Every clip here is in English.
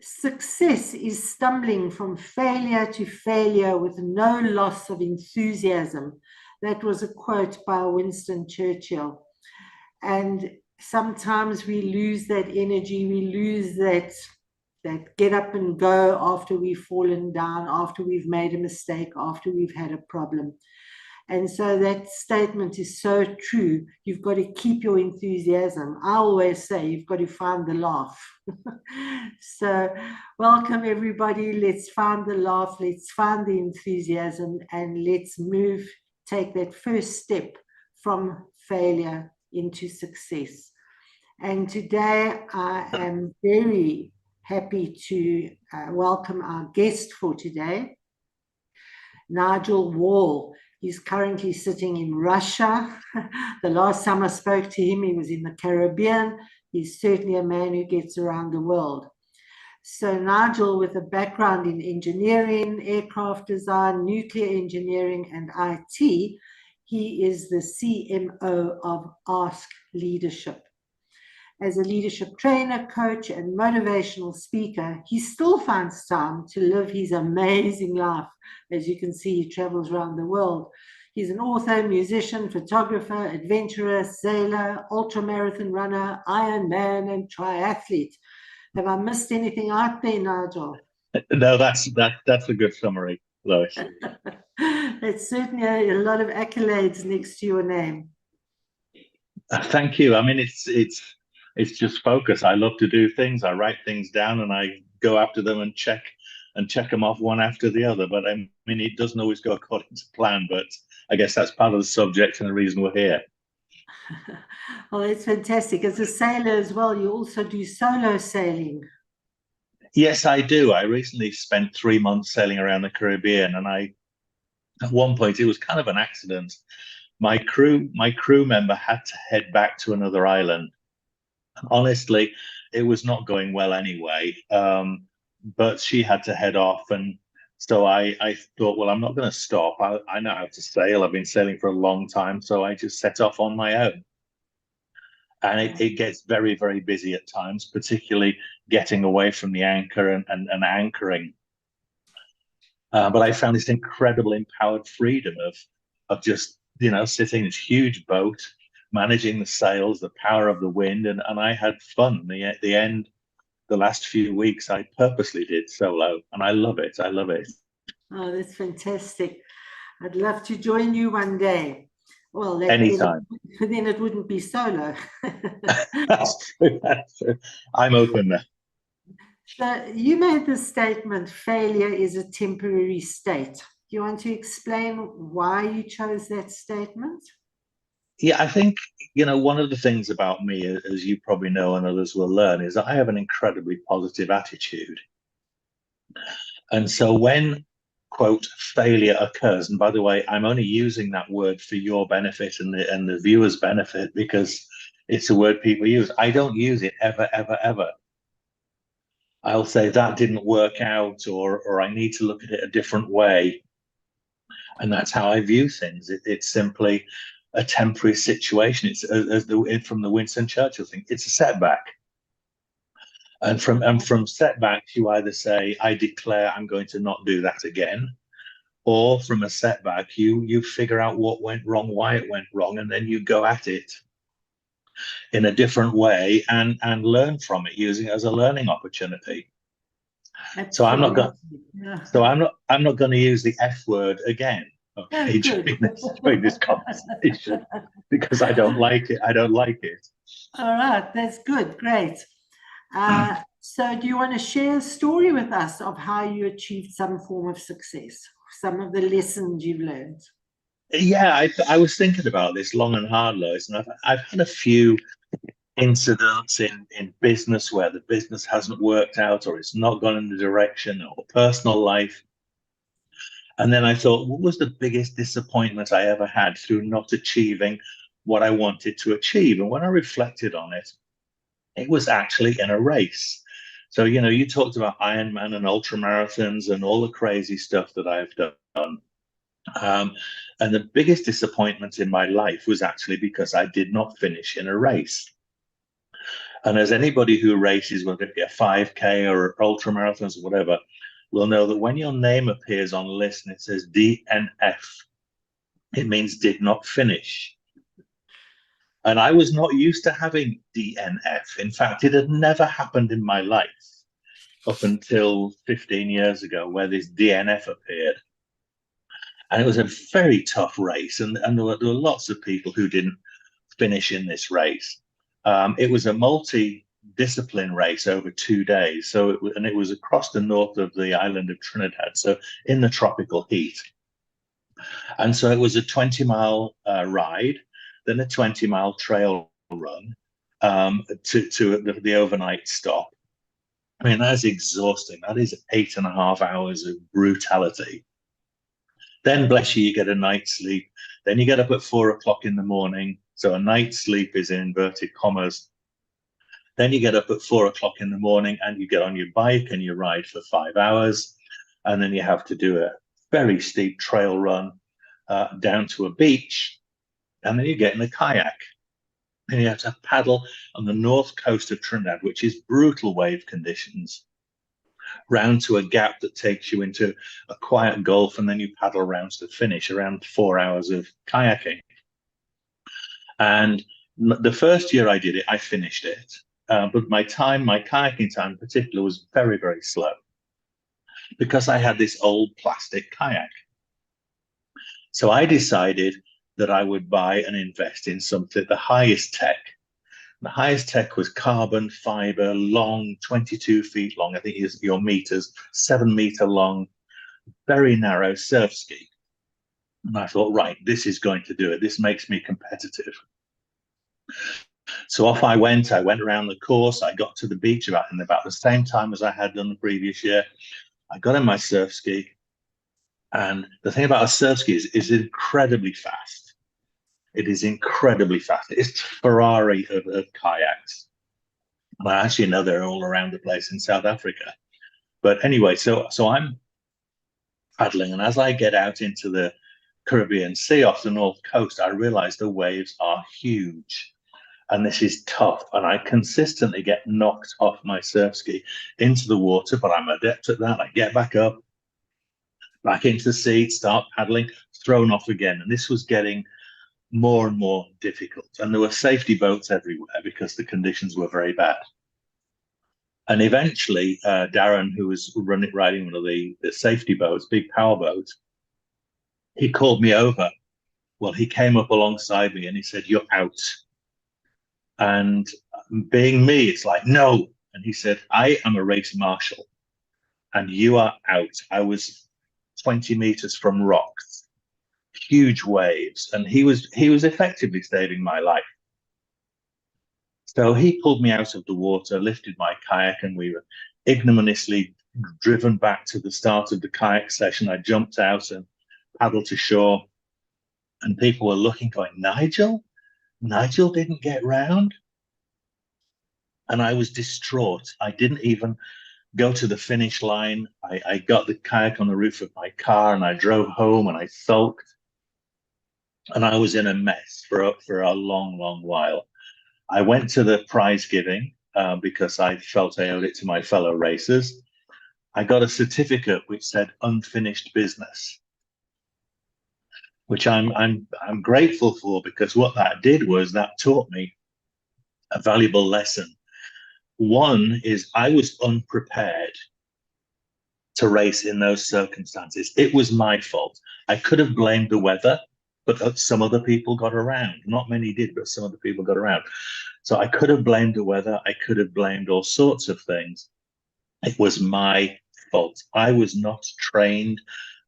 Success is stumbling from failure to failure with no loss of enthusiasm. That was a quote by Winston Churchill. And sometimes we lose that energy, we lose that get up and go after we've fallen down, after we've made a mistake, after we've had a problem. And so that statement is so true. You've got to keep your enthusiasm. I always say you've got to find the laugh. So welcome everybody. Let's find the laugh. Let's find the enthusiasm, and let's take that first step from failure into success. And today I am very happy to welcome our guest for today, Nigel Wall. He's currently sitting in Russia. The last time I spoke to him, he was in the Caribbean. He's certainly a man who gets around the world. So Nigel, with a background in engineering, aircraft design, nuclear engineering, and IT, he is the CMO of Ask Leadership. As a leadership trainer, coach, and motivational speaker, he still finds time to live his amazing life. As you can see, he travels around the world. He's an author, musician, photographer, adventurer, sailor, ultramarathon runner, Ironman, and triathlete. Have I missed anything out there, Nigel? No, that's a good summary, Lois. It's certainly a lot of accolades next to your name. Thank you. I mean, it's just focus. I love to do things. I write things down and I go after them and check them off one after the other. But I mean, it doesn't always go according to plan, but I guess that's part of the subject and the reason we're here. Well, that's fantastic. As a sailor as well, you also do solo sailing. Yes, I do. I recently spent 3 months sailing around the Caribbean, and at one point, it was kind of an accident. My crew member had to head back to another island. Honestly, it was not going well anyway, but she had to head off, and so I thought, well, I'm not going to stop. I know how to sail. I've been sailing for a long time, so I just set off on my own. And it gets very, very busy at times, particularly getting away from the anchor and anchoring. But I found this incredible empowered freedom of just, sitting in this huge boat, managing the sails, the power of the wind, and I had fun. The last few weeks, I purposely did solo, and I love it. I love it. Oh, that's fantastic. I'd love to join you one day. Well, anytime. Then it wouldn't be solo. That's true. That's true. I'm open there. So you made the statement, failure is a temporary state. Do you want to explain why you chose that statement? Yeah, I think, one of the things about me, as you probably know and others will learn, is that I have an incredibly positive attitude. And so when, quote, failure occurs, and by the way, I'm only using that word for your benefit and the viewers' benefit because it's a word people use. I don't use it ever, ever, ever. I'll say that didn't work out, or I need to look at it a different way. And that's how I view things. It's simply a temporary situation. It's from the Winston Churchill thing. It's a setback. And from setbacks, you either say, I declare I'm going to not do that again. Or from a setback, you figure out what went wrong, why it went wrong, and then you go at it in a different way and learn from it, using it as a learning opportunity. Absolutely. So I'm not going to use the F word again, okay, during this conversation, because I don't like it. I don't like it. All right, that's good, great. So do you want to share a story with us of how you achieved some form of success, some of the lessons you've learned? Yeah, I was thinking about this long and hard, Lois, and I've had a few incidents in business where the business hasn't worked out, or it's not gone in the direction, or personal life. And then I thought, what was the biggest disappointment I ever had through not achieving what I wanted to achieve? And when I reflected on it, it was actually in a race. So, you talked about Ironman and ultramarathons and all the crazy stuff that I've done. And the biggest disappointment in my life was actually because I did not finish in a race. And as anybody who races, whether it be a 5K or ultra marathons or whatever, will know that when your name appears on a list and it says DNF, it means did not finish. And I was not used to having DNF. In fact, it had never happened in my life up until 15 years ago, where this DNF appeared. And it was a very tough race. And there were lots of people who didn't finish in this race. It was a multi-discipline race over 2 days. So it was across the north of the island of Trinidad, so in the tropical heat. And so it was a 20-mile ride, then a 20-mile trail run to the overnight stop. I mean, that's exhausting. That is 8.5 hours of brutality. Then, bless you, you get a night's sleep. Then you get up at 4 o'clock in the morning. So a night's sleep is in inverted commas. Then you get up at 4 o'clock in the morning and you get on your bike and you ride for 5 hours. And then you have to do a very steep trail run down to a beach. And then you get in a kayak. And you have to paddle on the north coast of Trinidad, which is brutal wave conditions, round to a gap that takes you into a quiet gulf, and then you paddle around to the finish, around 4 hours of kayaking. And the first year I did it, I finished it. But my kayaking time in particular, was very, very slow because I had this old plastic kayak. So I decided that I would buy and invest in something, the highest tech. The highest tech was carbon fiber, long, 22 feet long, I think is your meters, 7 meter long, very narrow surf ski. And I thought, right, this is going to do it. This makes me competitive. So off I went around the course. I got to the beach in about the same time as I had done the previous year. I got in my surf ski. And the thing about a surf ski is it's incredibly fast. It is incredibly fast. It's Ferrari of kayaks. And I actually know they're all around the place in South Africa. But anyway, so I'm paddling. And as I get out into the Caribbean Sea off the north coast, I realize the waves are huge. And this is tough. And I consistently get knocked off my surf ski into the water, but I'm adept at that. I get back up, back into the sea, start paddling, thrown off again. And this was getting more and more difficult. And there were safety boats everywhere because the conditions were very bad. And eventually, Darren, who was riding one of the safety boats, big power boat, he called me over. Well, he came up alongside me and he said, "You're out." And being me, it's like, no. And he said, "I am a race marshal and you are out." I was 20 meters from rocks, huge waves, and he was effectively saving my life. So he pulled me out of the water, lifted my kayak, and we were ignominiously driven back to the start of the kayak session. I jumped out and paddled to shore, and people were looking, going, Nigel didn't get round. And I was distraught. I didn't even go to the finish line. I got the kayak on the roof of my car and I drove home and I sulked. And I was in a mess for a long, long while. I went to the prize giving because I felt I owed it to my fellow racers. I got a certificate which said unfinished business, which I'm grateful for, because what that did was that taught me a valuable lesson. One is I was unprepared to race in those circumstances. It was my fault. I could have blamed the weather, but some other people got around. Not many did, but some other people got around. So I could have blamed the weather. I could have blamed all sorts of things. It was my fault. I was not trained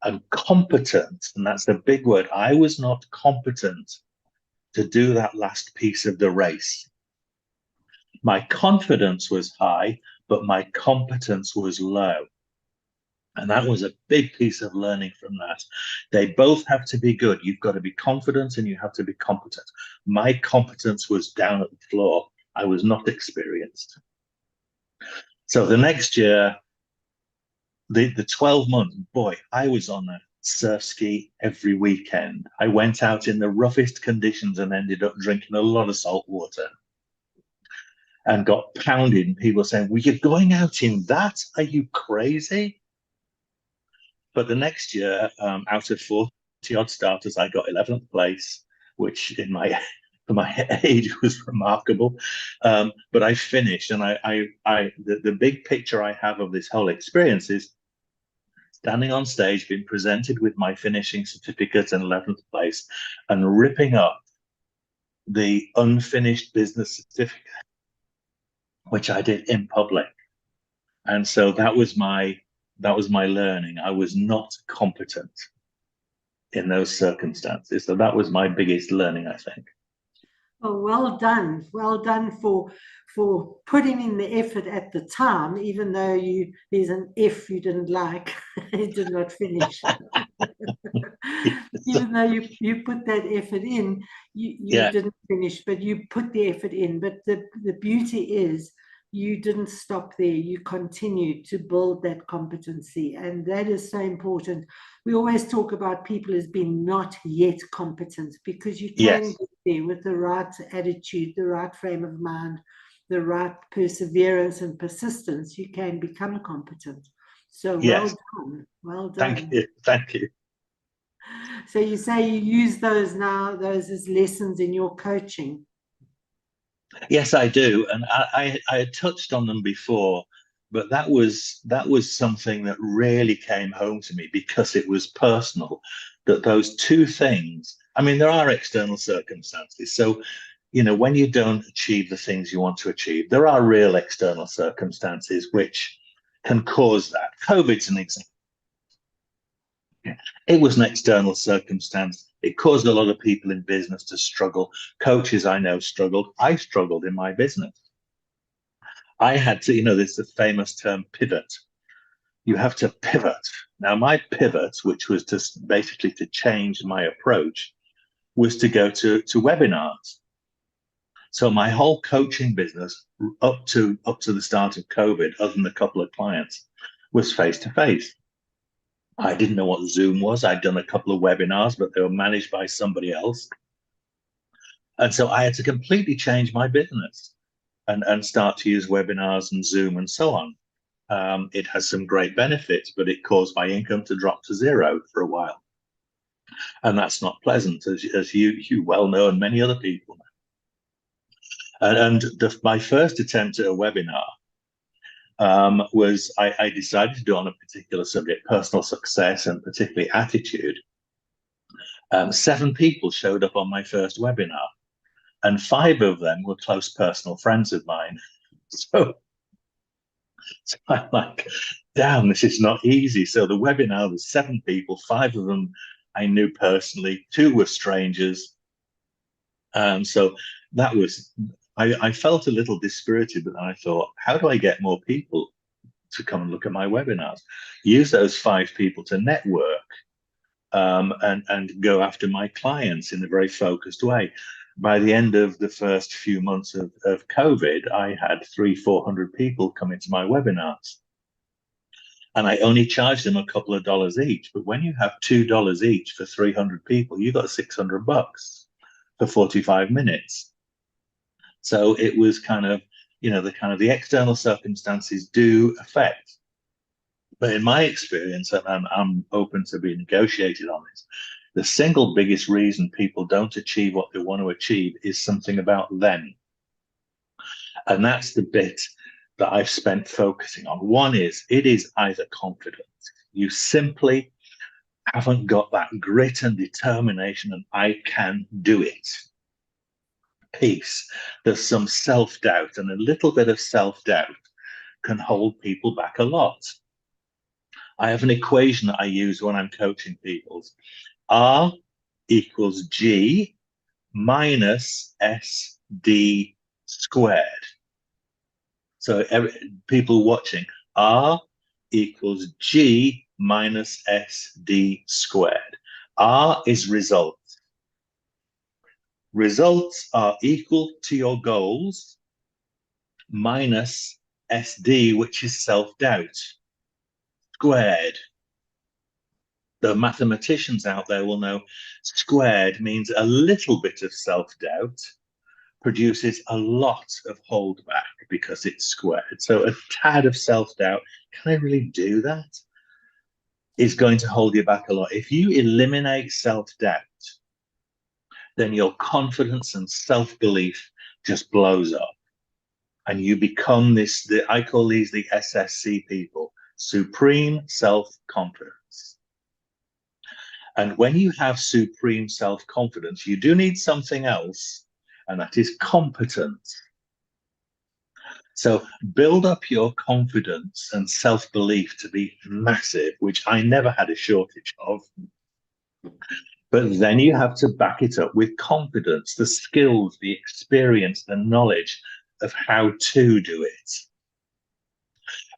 and competent, and that's the big word. I was not competent to do that last piece of the race. My confidence was high, but my competence was low. And that was a big piece of learning from that. They both have to be good. You've got to be confident and you have to be competent. My competence was down at the floor. I was not experienced. So the next year, the 12 months, boy, I was on a surf ski every weekend. I went out in the roughest conditions and ended up drinking a lot of salt water. and got pounded, and people saying, well, you're going out in that? Are you crazy? But the next year, out of 40 odd starters, I got 11th place, which in my for my age was remarkable. But I finished, and the big picture I have of this whole experience is standing on stage, being presented with my finishing certificate and 11th place, and ripping up the unfinished business certificate, which I did in public. And so that was my learning. I was not competent in those circumstances. So that was my biggest learning, I think. Oh, well done. Well done for putting in the effort at the time, even though there's an F you didn't like, it did not finish. Even though you put that effort in, you didn't finish, but you put the effort in. But the beauty is you didn't stop there. You continued to build that competency. And that is so important. We always talk about people as being not yet competent, because you can get there with the right attitude, the right frame of mind, the right perseverance and persistence. You can become competent. So well done. Well done. Thank you. Thank you. So you say you use those as lessons in your coaching? Yes, I do. And I had touched on them before, but that was something that really came home to me, because it was personal, that those two things, I mean, there are external circumstances. So, when you don't achieve the things you want to achieve, there are real external circumstances which can cause that. COVID's an example. It was an external circumstance. It caused a lot of people in business to struggle. Coaches I know struggled. I struggled in my business. I had to, there's the famous term pivot. You have to pivot. Now, my pivot, which was just basically to change my approach, was to go to webinars. So my whole coaching business up to the start of COVID, other than a couple of clients, was face-to-face. I didn't know what Zoom was. I'd done a couple of webinars, but they were managed by somebody else. And so I had to completely change my business and start to use webinars and Zoom and so on. It has some great benefits, but it caused my income to drop to zero for a while. And that's not pleasant, as you well know, and many other people know. And my first attempt at a webinar was I decided to do on a particular subject, personal success, and particularly attitude. 7 people showed up on my first webinar, and 5 of them were close personal friends of mine. So I'm like, damn, this is not easy. So the webinar was 7 people, 5 of them I knew personally, 2 were strangers. So that was, I felt a little dispirited, but then I thought, how do I get more people to come and look at my webinars? Use those 5 people to network and go after my clients in a very focused way. By the end of the first few months of COVID, I had 300-400 people come into my webinars. And I only charged them a couple of dollars each. But when you have $2 each for 300 people, you got $600 for 45 minutes. So it was kind of, the external circumstances do affect. But in my experience, and I'm open to be negotiated on this, the single biggest reason people don't achieve what they want to achieve is something about them. And that's the bit that I've spent focusing on. One is, it is either confidence. You simply haven't got that grit and determination, and I can do it. Peace. There's some self-doubt, and a little bit of self-doubt can hold people back a lot. I have an equation that I use when I'm coaching people. R equals G minus SD squared. So people watching, R equals G minus SD squared. R is results. Results are equal to your goals minus SD, which is self-doubt, squared. The mathematicians out there will know squared means a little bit of self-doubt produces a lot of holdback because it's squared. So a tad of self-doubt, can I really do that? Is going to hold you back a lot. If you eliminate self-doubt, then your confidence and self-belief just blows up. And you become I call these the SSC people, supreme self-confidence. And when you have supreme self-confidence, you do need something else, and that is competence. So build up your confidence and self-belief to be massive, which I never had a shortage of. But then you have to back it up with confidence, the skills, the experience, the knowledge of how to do it.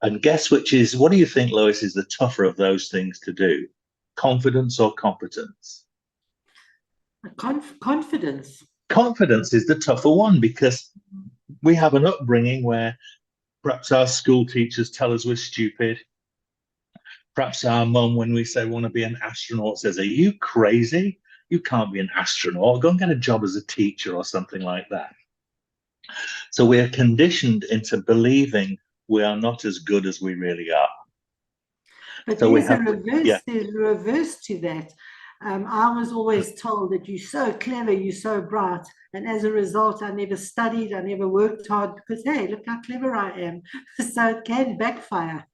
And guess what do you think, Lois, is the tougher of those things to do? Confidence or competence? Confidence. Confidence is the tougher one because we have an upbringing where perhaps our school teachers tell us we're stupid. Perhaps our mum, when we say we want to be an astronaut, says, are you crazy? You can't be an astronaut. Go and get a job as a teacher or something like that. So we are conditioned into believing we are not as good as we really are. But so there's a reverse to that. I was always told that you're so clever, you're so bright. And as a result, I never studied, I never worked hard because, hey, look how clever I am. So it can backfire.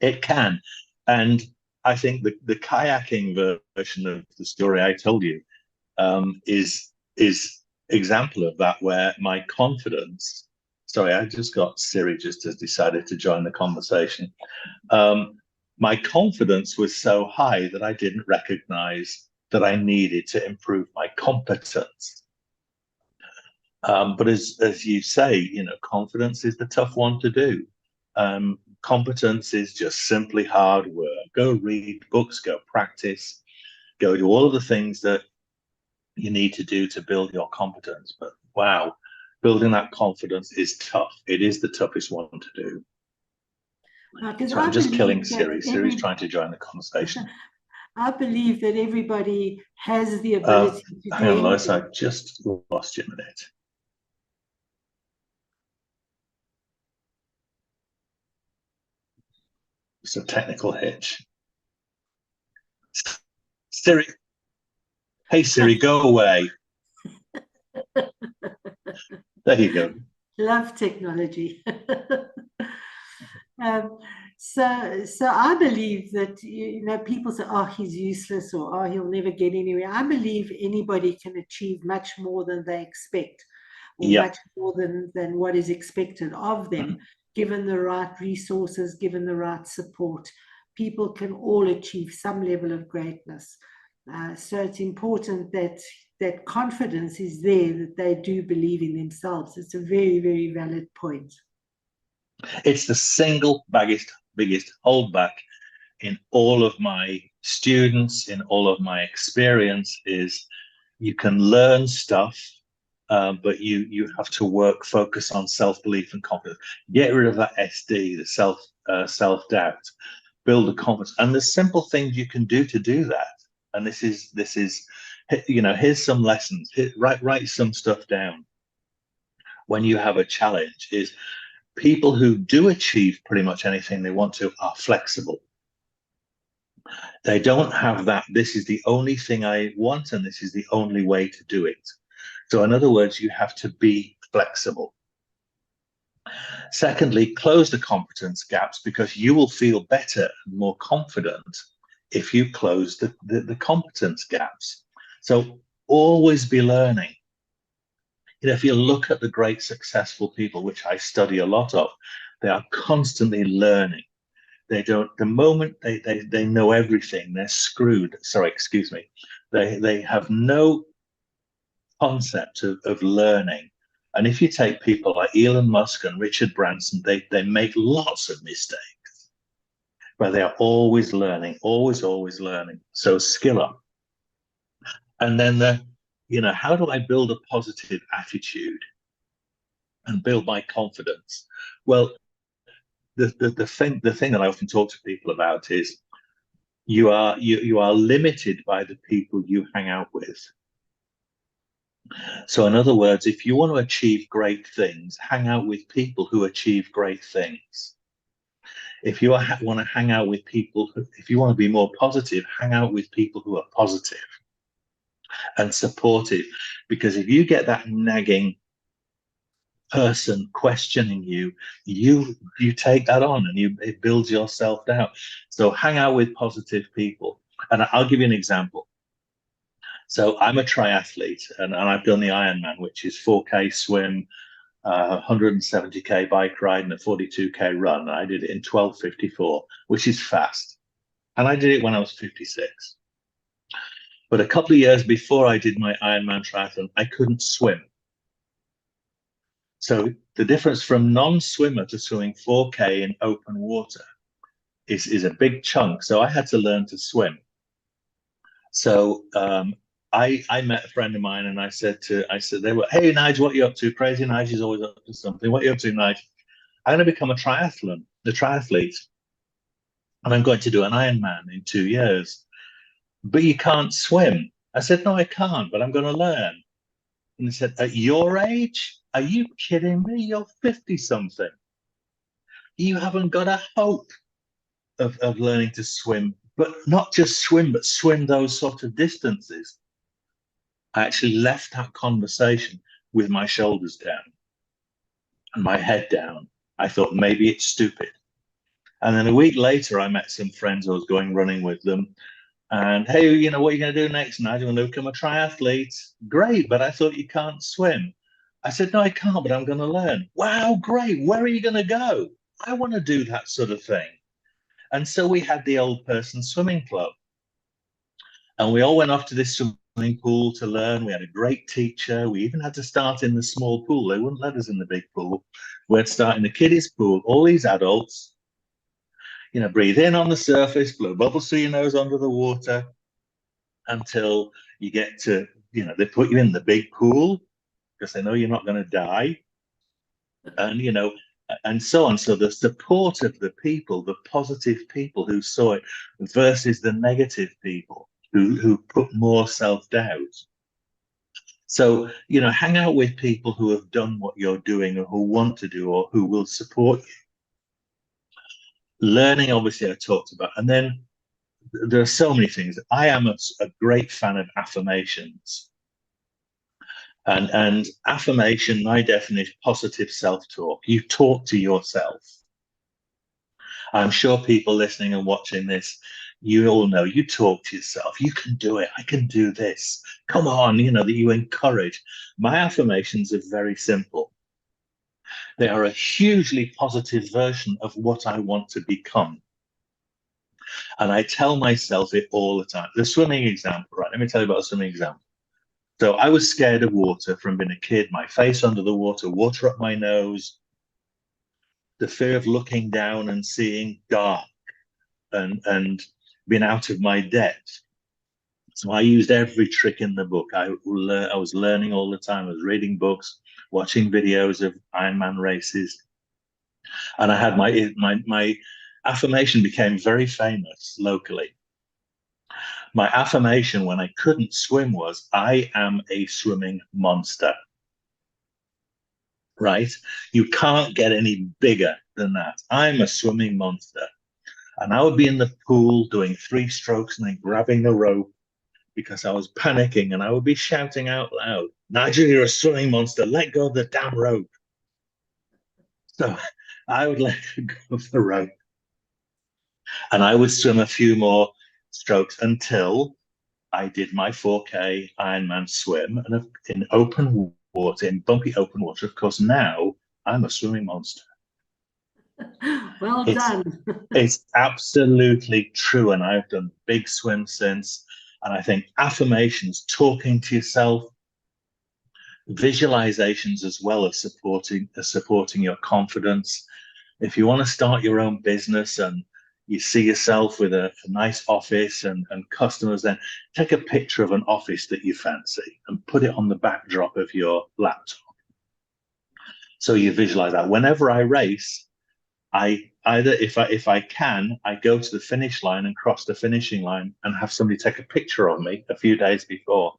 It can. And I think the kayaking version of the story I told you is example of that, where my confidence, sorry, I just got Siri just has decided to join the conversation. My confidence was so high that I didn't recognize that I needed to improve my competence. But as you say, confidence is the tough one to do. Competence is just simply hard work. Go read books, go practice, go do all of the things that you need to do to build your competence. But wow, building that confidence is tough. It is the toughest one to do. So I'm just killing Siri. Siri's trying to join the conversation. I believe that everybody has the ability to do hang on, Lois, I just lost you a minute. It's a technical hitch. Siri. Hey, Siri, go away. There you go. Love technology. So I believe that, people say, oh, he's useless, or oh, he'll never get anywhere. I believe anybody can achieve much more than they expect, or much more than what is expected of them, given the right resources, given the right support. People can all achieve some level of greatness. So it's important that confidence is there, that they do believe in themselves. It's a very, very valid point. It's the single biggest holdback in all of my students, in all of my experience, is you can learn stuff, but you have to focus on self-belief and confidence. Get rid of that SD, the self-doubt, build a confidence. And there's simple things you can do to do that. And this is, here's some lessons. Write some stuff down. When you have a challenge, is people who do achieve pretty much anything they want to are flexible. They don't have that, this is the only thing I want and this is the only way to do it. So in other words, you have to be flexible. Secondly, close the competence gaps, because you will feel better and more confident if you close the competence gaps. So always be learning. If you look at the great successful people, which I study a lot of, they are constantly learning. They don't, the moment they know everything, they're screwed. Sorry, excuse me. They have no concept of learning. And if you take people like Elon Musk and Richard Branson, they make lots of mistakes, but they are always learning, always learning. So skill up. And then how do I build a positive attitude and build my confidence? Well, the thing that I often talk to people about is you are limited by the people you hang out with. So in other words, if you want to achieve great things, hang out with people who achieve great things. If you want to hang out with people, if you want to be more positive, hang out with people who are positive and supportive. Because if you get that nagging person questioning you, you take that on and it builds your self-doubt. So hang out with positive people. And I'll give you an example. So I'm a triathlete, and I've done the Ironman, which is 4K swim, 170K bike ride, and a 42K run. I did it in 12:54, which is fast. And I did it when I was 56. But a couple of years before I did my Ironman triathlon, I couldn't swim. So the difference from non-swimmer to swimming 4K in open water is a big chunk. So I had to learn to swim. So I met a friend of mine and I said they were, hey Nigel, what are you up to? Crazy Nigel's always up to something. What are you up to, Nigel? I'm going to become a triathlete, and I'm going to do an Ironman in 2 years. But you can't swim. I said, no, I can't, but I'm going to learn. And he said, at your age? Are you kidding me? You're 50 something. You haven't got a hope of learning to swim, but not just swim, but swim those sort of distances. I actually left that conversation with my shoulders down and my head down. I thought maybe it's stupid. And then a week later, I met some friends. I was going running with them. And hey, you know, what are you going to do next, Nigel? I'm going to become a triathlete. Great, but I thought you can't swim. I said, no, I can't, but I'm going to learn. Wow, great. Where are you going to go? I want to do that sort of thing. And so we had the old person swimming club. And we all went off to this swimming pool to learn. We had a great teacher. We even had to start in the small pool. They wouldn't let us in the big pool. We had to start in the kiddies pool. All these adults, you know, breathe in on the surface, blow bubbles through your nose under the water until you get to, you know, they put you in the big pool because they know you're not going to die. And, you know, and so on. So the support of the people, the positive people who saw it versus the negative people who put more self-doubt. So, you know, hang out with people who have done what you're doing or who want to do or who will support you. Learning, obviously, I talked about. And then there are so many things. I am a great fan of affirmations. And affirmation, my definition, positive self-talk. You talk to yourself. I'm sure people listening and watching this, you all know you talk to yourself. You can do it. I can do this. Come on, you know, that you encourage. My affirmations are very simple. They are a hugely positive version of what I want to become. And I tell myself it all the time. The swimming example, right? Let me tell you about a swimming example. So I was scared of water from being a kid, my face under the water, water up my nose, the fear of looking down and seeing dark and being out of my depth. So I used every trick in the book. I was learning all the time. I was reading books, watching videos of Ironman races. And I had my affirmation became very famous locally. My affirmation when I couldn't swim was, I am a swimming monster. Right? You can't get any bigger than that. I'm a swimming monster. And I would be in the pool doing 3 strokes and then grabbing the rope because I was panicking, and I would be shouting out loud, Nigel, you're a swimming monster. Let go of the damn rope. So I would let go of the rope. And I would swim a few more strokes until I did my 4K Ironman swim, and in open water, in bumpy open water. Of course, now I'm a swimming monster. Well done. It's absolutely true. And I've done big swims since. And I think affirmations, talking to yourself, visualizations as well as supporting your confidence. If you want to start your own business and you see yourself with a nice office and customers, then take a picture of an office that you fancy and put it on the backdrop of your laptop. So you visualize that. Whenever I race, I either, if I can, I go to the finish line and cross the finishing line and have somebody take a picture of me a few days before.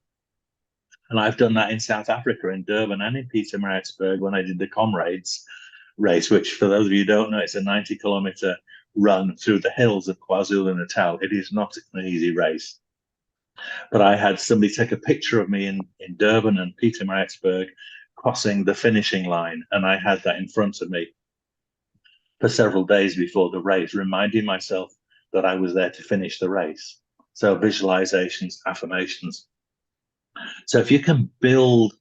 And I've done that in South Africa, in Durban and in Pietermaritzburg when I did the Comrades race, which for those of you who don't know, it's a 90-kilometer run through the hills of KwaZulu-Natal. It is not an easy race. But I had somebody take a picture of me in Durban and Pietermaritzburg crossing the finishing line, and I had that in front of me for several days before the race, reminding myself that I was there to finish the race. So visualizations, affirmations. So if you can build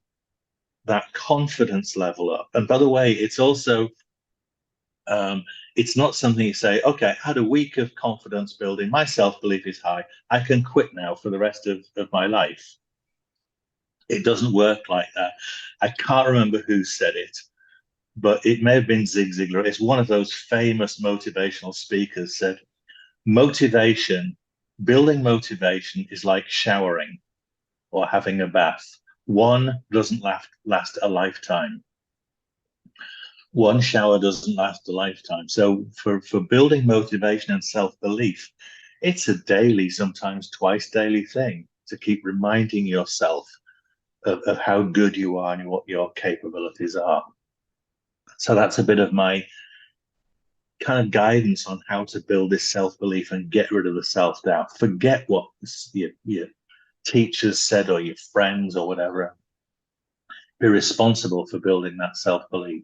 that confidence level up, and by the way, it's also, it's not something you say, okay, I had a week of confidence building, my self-belief is high, I can quit now for the rest of my life. It doesn't work like that. I can't remember who said it, but it may have been Zig Ziglar. It's one of those famous motivational speakers said, building motivation is like showering or having a bath. One doesn't last a lifetime. One shower doesn't last a lifetime. So for building motivation and self-belief, it's a daily, sometimes twice daily thing to keep reminding yourself of how good you are and what your capabilities are. So that's a bit of my kind of guidance on how to build this self-belief and get rid of the self-doubt. Forget what your teachers said or your friends or whatever. Be responsible for building that self-belief.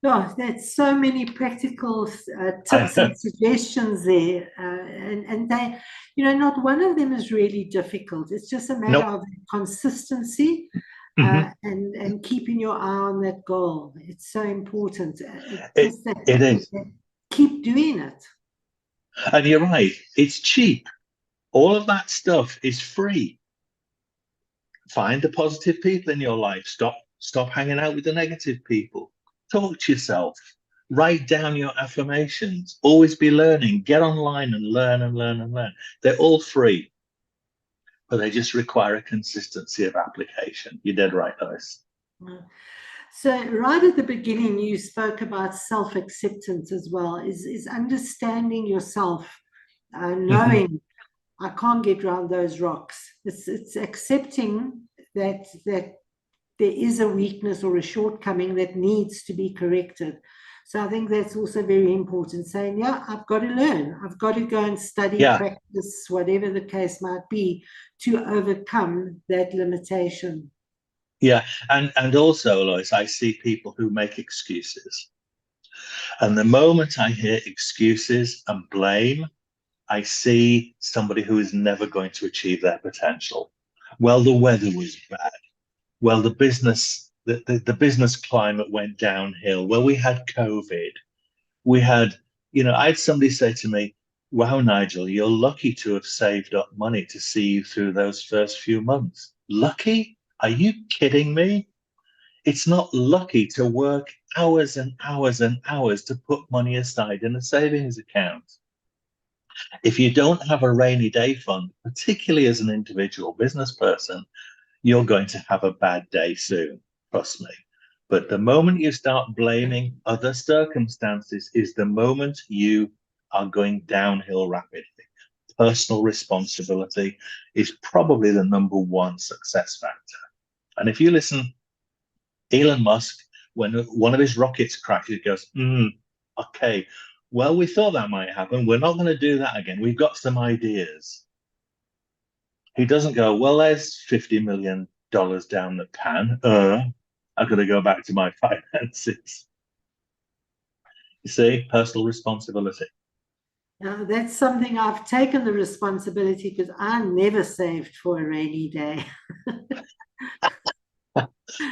Oh, there's so many practical tips and suggestions there. And they, not one of them is really difficult. It's just a matter of consistency and keeping your eye on that goal. It's so important. It is. Keep doing it. And you're right. It's cheap. All of that stuff is free. Find the positive people in your life. Stop hanging out with the negative people. Talk to yourself. Write down your affirmations. Always be learning. Get online and learn and learn and learn. They're all free, but they just require a consistency of application. You're dead right, Lois. So right at the beginning, you spoke about self-acceptance as well, is understanding yourself, knowing I can't get around those rocks. It's accepting that there is a weakness or a shortcoming that needs to be corrected. So I think that's also very important, saying, yeah, I've got to learn. I've got to go and study, practice, whatever the case might be, to overcome that limitation. Yeah, and also, Lois, I see people who make excuses. And the moment I hear excuses and blame, I see somebody who is never going to achieve their potential. Well, the weather was bad. Well, the business climate went downhill. Well, we had COVID. We had, I had somebody say to me, wow, Nigel, you're lucky to have saved up money to see you through those first few months. Lucky? Are you kidding me? It's not lucky to work hours and hours and hours to put money aside in a savings account. If you don't have a rainy day fund, particularly as an individual business person, you're going to have a bad day soon, trust me. But the moment you start blaming other circumstances is the moment you are going downhill rapidly. Personal responsibility is probably the number one success factor. And if you listen, Elon Musk, when one of his rockets crashed, he goes, okay, well, we thought that might happen. We're not going to do that again. We've got some ideas. He doesn't go, well, there's $50 million down the pan. I've got to go back to my finances. You see, personal responsibility. That's something I've taken the responsibility, because I never saved for a rainy day.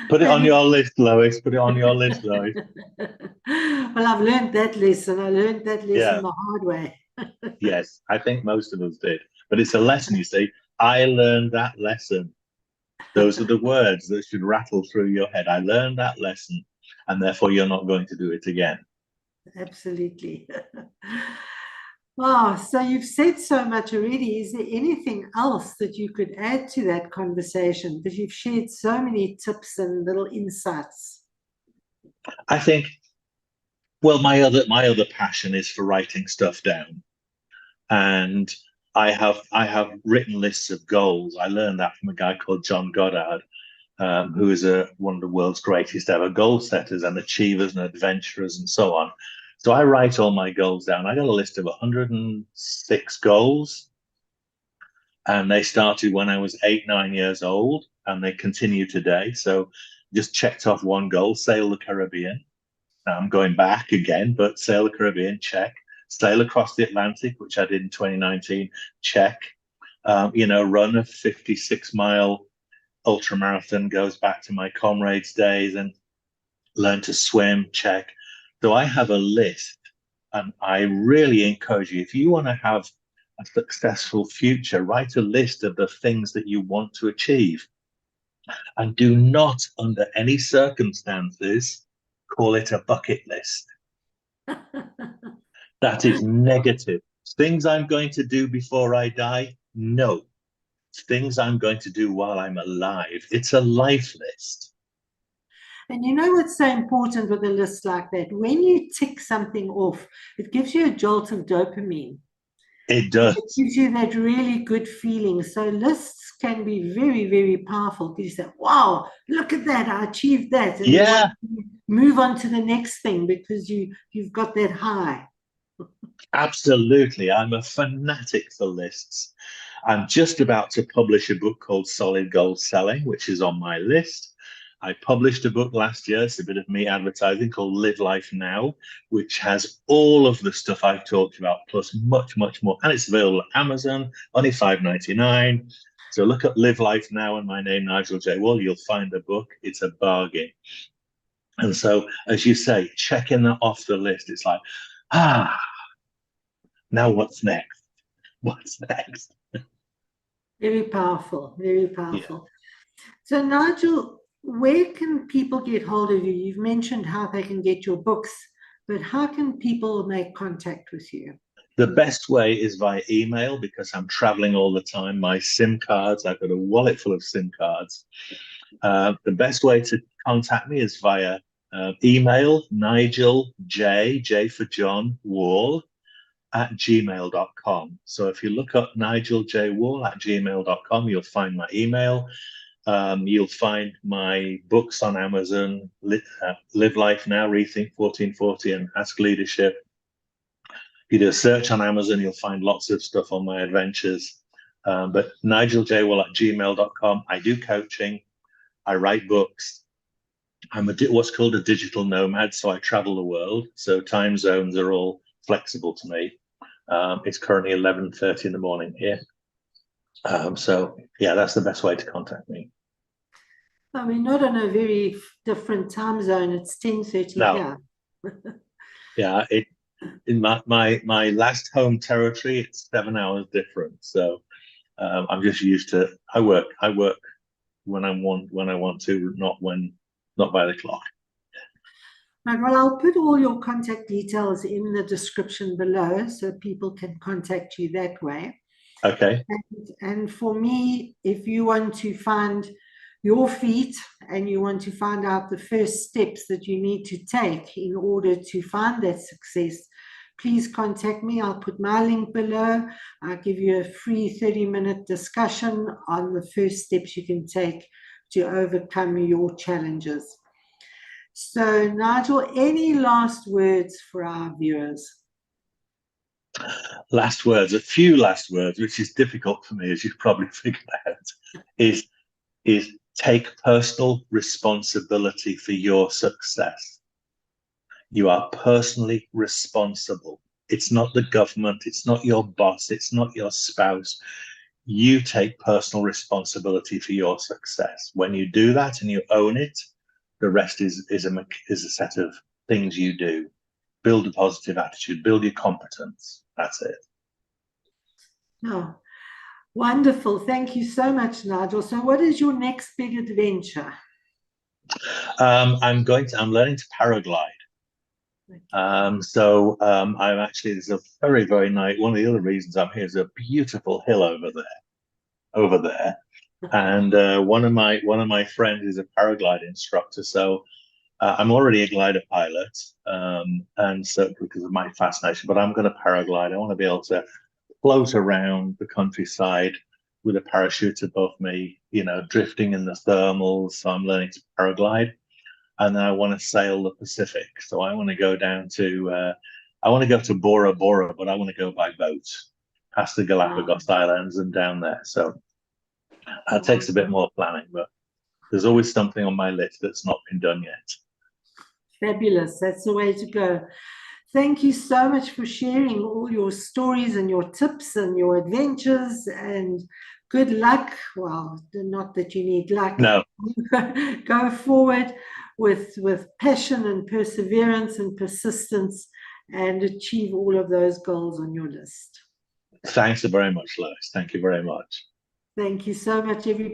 Put it on your list, Lois. Put it on your list, Lois. Well, I've learned that lesson. I learned that lesson the hard way. Yes, I think most of us did. But it's a lesson, you see. I learned that lesson. Those are the words that should rattle through your head. I learned that lesson, and therefore you're not going to do it again. Absolutely. Wow, so you've said so much already. Is there anything else that you could add to that conversation? Because you've shared so many tips and little insights. I think, well, my other passion is for writing stuff down. And I have written lists of goals. I learned that from a guy called John Goddard, who is one of the world's greatest ever goal setters and achievers and adventurers and so on. So I write all my goals down. I got a list of 106 goals, and they started when I was 8, 9 years old, and they continue today. So just checked off one goal: sail the Caribbean. Now I'm going back again, but sail the Caribbean, check. Sail across the Atlantic, which I did in 2019, check. Run a 56-mile ultramarathon, goes back to my comrades days, and learn to swim, check. So I have a list, and I really encourage you, if you want to have a successful future, write a list of the things that you want to achieve. And do not, under any circumstances, call it a bucket list. That is negative. Things I'm going to do before I die? No. Things I'm going to do while I'm alive. It's a life list. And you know what's so important with a list like that? When you tick something off, it gives you a jolt of dopamine. It does. It gives you that really good feeling. So lists can be very, very powerful, because you say, wow, look at that, I achieved that. And you want to move on to the next thing because you've got that high. Absolutely. I'm a fanatic for lists. I'm just about to publish a book called Solid Gold Selling, which is on my list. I published a book last year, it's a bit of me advertising, called Live Life Now, which has all of the stuff I've talked about, plus much, much more. And it's available at Amazon, only $5.99. So look at Live Life Now and my name, Nigel J. Wall. You'll find the book. It's a bargain. And so, as you say, checking that off the list, it's like, now what's next? What's next? Very powerful, very powerful. Yeah. So Nigel, where can people get hold of you? You've mentioned how they can get your books, but how can people make contact with you? The best way is via email, because I'm traveling all the time. My SIM cards, I've got a wallet full of SIM cards. The best way to contact me is via email, Nigel J for John, Wall, @gmail.com. So if you look up Nigel J. Wall @gmail.com, you'll find my email. You'll find my books on Amazon, Live Life Now, Rethink 1440, and Ask Leadership. If you do a search on Amazon, you'll find lots of stuff on my adventures. But Nigel J. Wall @gmail.com. I do coaching. I write books. I'm what's called a digital nomad, so I travel the world. So time zones are all flexible to me. It's currently 11:30 in the morning here. So yeah, that's the best way to contact me. I mean, not on a very different time zone. It's 10:30 here. Yeah, in my last home territory, it's 7 hours different. So I'm just used to. I work when I want to, not by the clock. Right, well, I'll put all your contact details in the description below so people can contact you that way. Okay. And for me, if you want to find your feet and you want to find out the first steps that you need to take in order to find that success, please contact me. I'll put my link below. I'll give you a free 30-minute discussion on the first steps you can take to overcome your challenges. So, Nigel, any last words for our viewers? Last words, a few last words, which is difficult for me, as you've probably figured out, is take personal responsibility for your success. You are personally responsible. It's not the government, it's not your boss, it's not your spouse. You take personal responsibility for your success. When you do that and you own it, the rest is a set of things you do. Build a positive attitude, build your competence. That's it. Oh, wonderful. Thank you so much, Nigel. So what is your next big adventure? I'm learning to paraglide. I'm actually, there's a very, very nice, one of the other reasons I'm here is a beautiful hill over there. And one of my friends is a paraglide instructor. So I'm already a glider pilot. And so because of my fascination, but I'm going to paraglide. I want to be able to float around the countryside with a parachute above me, you know, drifting in the thermals. So I'm learning to paraglide, and then I want to sail the Pacific. So I want to go down to, I want to go to Bora Bora, but I want to go by boat past the Galapagos Islands and down there. So that takes a bit more planning, but there's always something on my list that's not been done yet. Fabulous. That's the way to go. Thank you so much for sharing all your stories and your tips and your adventures, and good luck. Well, not that you need luck. No. Go forward with passion and perseverance and persistence, and achieve all of those goals on your list. Thanks very much, Lois. Thank you very much. Thank you so much, everybody.